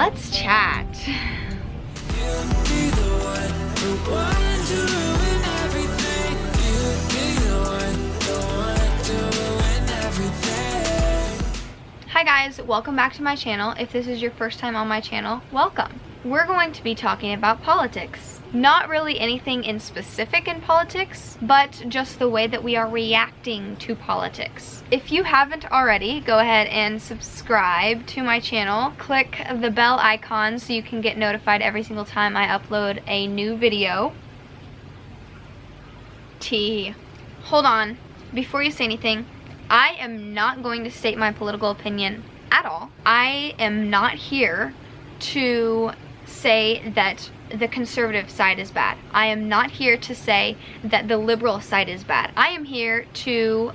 let's chat. Hi guys, welcome back to my channel. If this is your first time on my channel, welcome. We're going to be talking about politics. Not really anything in specific in politics, but just the way that we are reacting to politics. If you haven't already, go ahead and subscribe to my channel. Click the bell icon so you can get notified every single time I upload a new video. Hold on, before you say anything, I am not going to state my political opinion at all. I am not here to say that the conservative side is bad. I am not here to say that the liberal side is bad. I am here to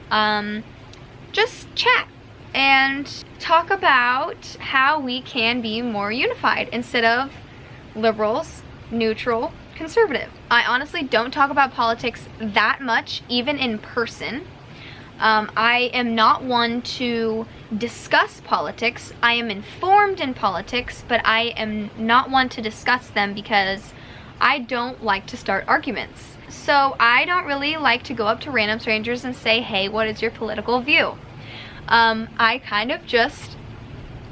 just chat and talk about how we can be more unified instead of liberals, neutral, conservative. I honestly don't talk about politics that much, even in person. I am not one to discuss politics. I am informed in politics, but I am not one to discuss them because I don't like to start arguments. So I don't really like to go up to random strangers and say, hey, what is your political view? I kind of just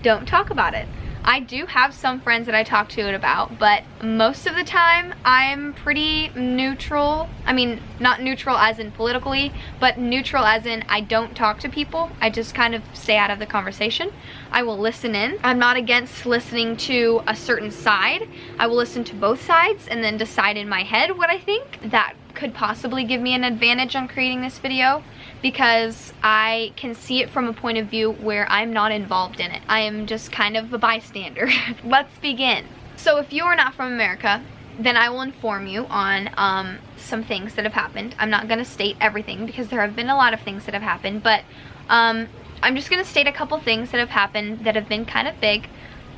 don't talk about it. I do have some friends that I talk to it about, but most of the time I'm pretty neutral. I mean, not neutral as in politically, but neutral as in I don't talk to people. I just kind of stay out of the conversation. I will listen in. I'm not against listening to a certain side. I will listen to both sides and then decide in my head what I think. That could possibly give me an advantage on creating this video because I can see it from a point of view where I'm not involved in it. I am just kind of a bystander. Let's begin. So if you are not from America, then I will inform you on some things that have happened. I'm not gonna state everything because there have been a lot of things that have happened, but I'm just gonna state a couple things that have happened that have been kind of big.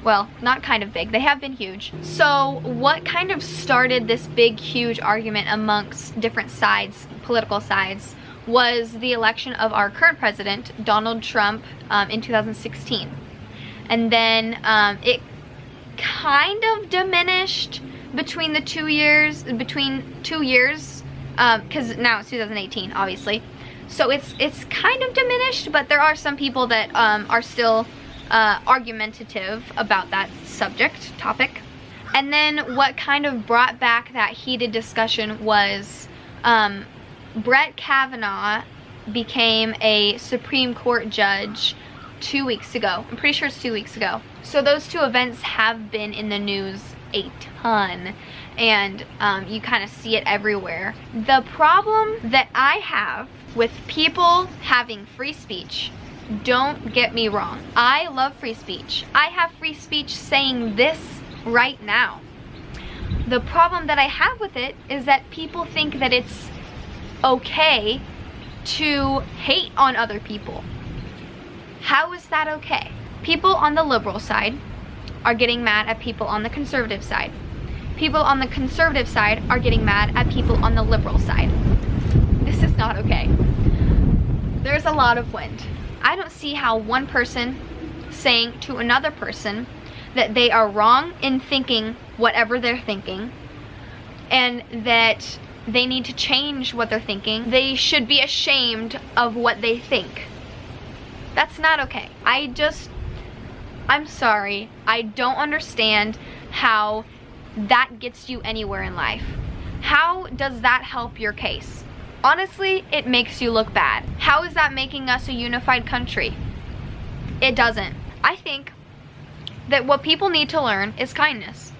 Well, not kind of big, they have been huge. So what kind of started this big, huge argument amongst different sides, political sides, was the election of our current president, Donald Trump, in 2016. And then it kind of diminished between 2 years, because now it's 2018, obviously. So it's kind of diminished, but there are some people that are still argumentative about that topic. And then what kind of brought back that heated discussion was Brett Kavanaugh became a Supreme Court judge 2 weeks ago. I'm pretty sure it's 2 weeks ago. So those two events have been in the news a ton, and you kind of see it everywhere. The problem that I have with people having free speech, don't get me wrong, I love free speech. I have free speech saying this right now. The problem that I have with it is that people think that it's okay to hate on other people. How is that okay? People on the liberal side are getting mad at people on the conservative side. People on the conservative side are getting mad at people on the liberal side. This is not okay. There's a lot of wind. I don't see how one person saying to another person that they are wrong in thinking whatever they're thinking and that they need to change what they're thinking. They should be ashamed of what they think. That's not okay. I'm sorry. I don't understand how that gets you anywhere in life. How does that help your case? Honestly, it makes you look bad. How is that making us a unified country? It doesn't. I think that what people need to learn is kindness.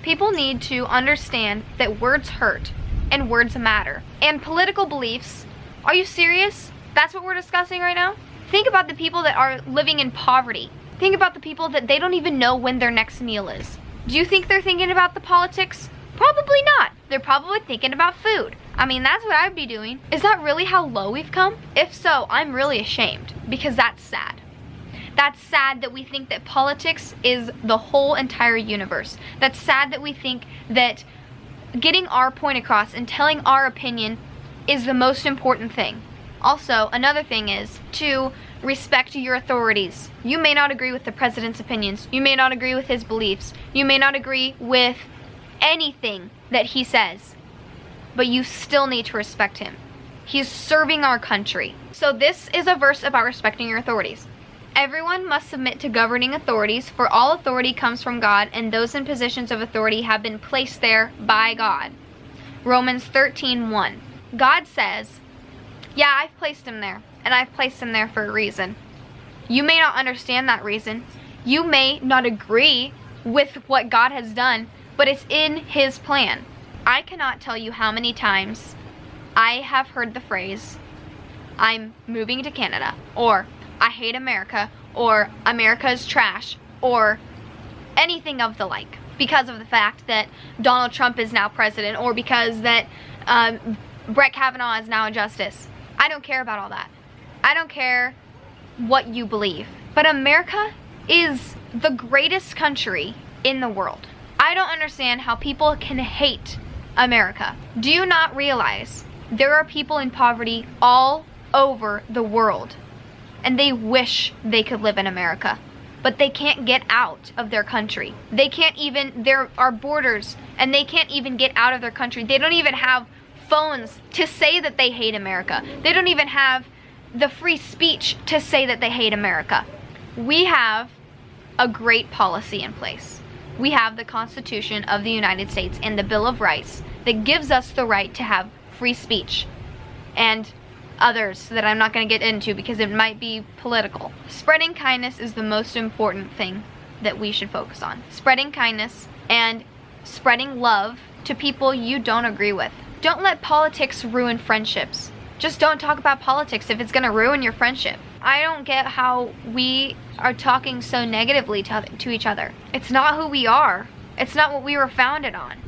People need to understand that words hurt and words matter. And political beliefs, are you serious? That's what we're discussing right now? Think about the people that are living in poverty. Think about the people that they don't even know when their next meal is. Do you think they're thinking about the politics? Probably not. They're probably thinking about food. I mean, that's what I'd be doing. Is that really how low we've come? If so, I'm really ashamed because that's sad. That's sad that we think that politics is the whole entire universe. That's sad that we think that getting our point across and telling our opinion is the most important thing. Also, another thing is to respect your authorities. You may not agree with the president's opinions. You may not agree with his beliefs. You may not agree with anything that he says, but you still need to respect him. He's serving our country. So this is a verse about respecting your authorities. Everyone must submit to governing authorities, for all authority comes from God, and those in positions of authority have been placed there by God. Romans 13:1. God says, yeah, I've placed him there, and I've placed him there for a reason. You may not understand that reason. You may not agree with what God has done, but it's in his plan. I cannot tell you how many times I have heard the phrase, I'm moving to Canada, or I hate America, or America is trash, or anything of the like, because of the fact that Donald Trump is now president, or because that Brett Kavanaugh is now a justice. I don't care about all that. I don't care what you believe. But America is the greatest country in the world. I don't understand how people can hate America. Do you not realize there are people in poverty all over the world, and they wish they could live in America, but they can't get out of their country. They can't even, there are borders, and they can't even get out of their country. They don't even have phones to say that they hate America. They don't even have the free speech to say that they hate America. We have a great policy in place. We have the Constitution of the United States and the Bill of Rights that gives us the right to have free speech, and others that I'm not going to get into because it might be political. Spreading kindness is the most important thing that we should focus on. Spreading kindness and spreading love to people you don't agree with. Don't let politics ruin friendships. Just don't talk about politics if it's going to ruin your friendship. I don't get how we are talking so negatively to each other. It's not who we are. It's not what we were founded on.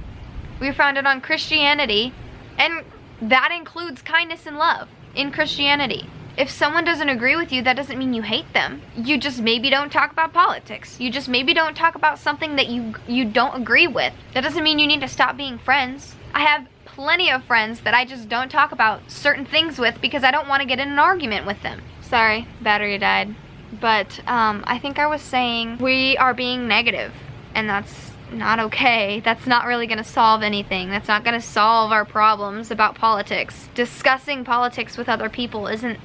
We were founded on Christianity, and that includes kindness and love in Christianity. If someone doesn't agree with you, that doesn't mean you hate them. You just maybe don't talk about politics. You just maybe don't talk about something that you don't agree with. That doesn't mean you need to stop being friends. I have plenty of friends that I just don't talk about certain things with because I don't want to get in an argument with them. Sorry, battery died. But I think I was saying we are being negative, and that's not okay. That's not really going to solve anything. That's not going to solve our problems about politics. Discussing politics with other people isn't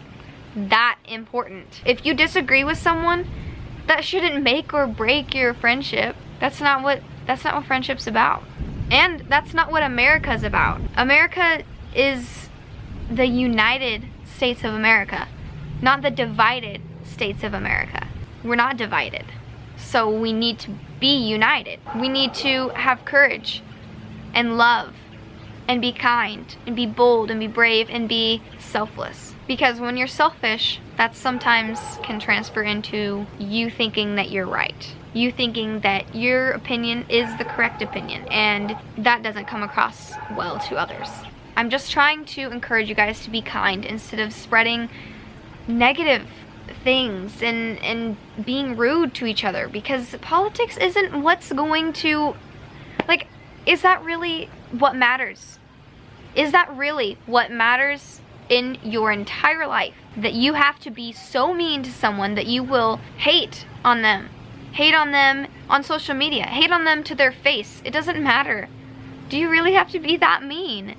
that important. If you disagree with someone, that shouldn't make or break your friendship. That's not what friendship's about. And that's not what America's about. America is the United States of America, not the divided States of America. We're not divided. So we need to be united. We need to have courage and love and be kind and be bold and be brave and be selfless. Because when you're selfish, that sometimes can transfer into you thinking that you're right. You thinking that your opinion is the correct opinion, and that doesn't come across well to others. I'm just trying to encourage you guys to be kind instead of spreading negative things and being rude to each other, because politics isn't what's going to, like, is that really what matters? Is that really what matters in your entire life? That you have to be so mean to someone that you will hate on them on social media, hate on them to their face? It doesn't matter. Do you really have to be that mean?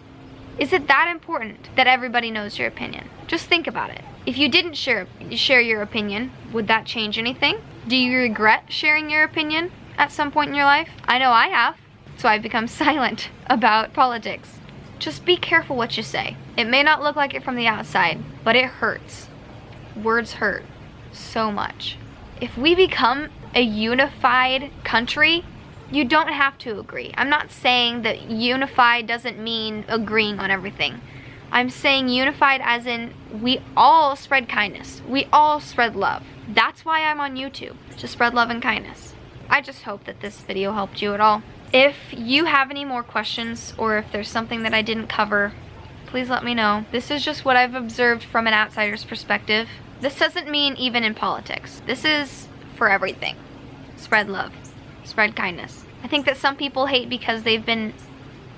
Is it that important that everybody knows your opinion? Just think about it. If you didn't share your opinion, would that change anything? Do you regret sharing your opinion at some point in your life? I know I have, so I've become silent about politics. Just be careful what you say. It may not look like it from the outside, but it hurts. Words hurt so much. If we become a unified country, you don't have to agree. I'm not saying that unified doesn't mean agreeing on everything. I'm saying unified as in we all spread kindness. We all spread love. That's why I'm on YouTube, to spread love and kindness. I just hope that this video helped you at all. If you have any more questions, or if there's something that I didn't cover, please let me know. This is just what I've observed from an outsider's perspective. This doesn't mean even in politics. This is for everything. Spread love, spread kindness. I think that some people hate because they've been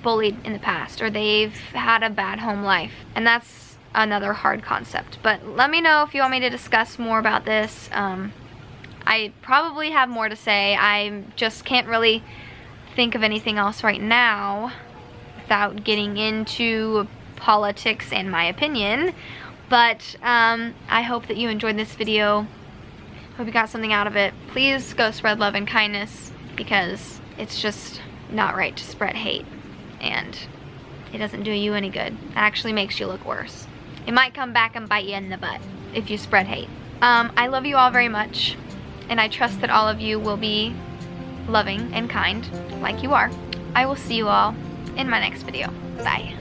bullied in the past, or they've had a bad home life, and that's another hard concept. But let me know if you want me to discuss more about this. I probably have more to say. I just can't really think of anything else right now without getting into politics and my opinion. But I hope that you enjoyed this video. Hope you got something out of it. Please go spread love and kindness, because it's just not right to spread hate, and it doesn't do you any good. It actually makes you look worse. It might come back and bite you in the butt if you spread hate. I love you all very much, and I trust that all of you will be loving and kind like you are. I will see you all in my next video. Bye.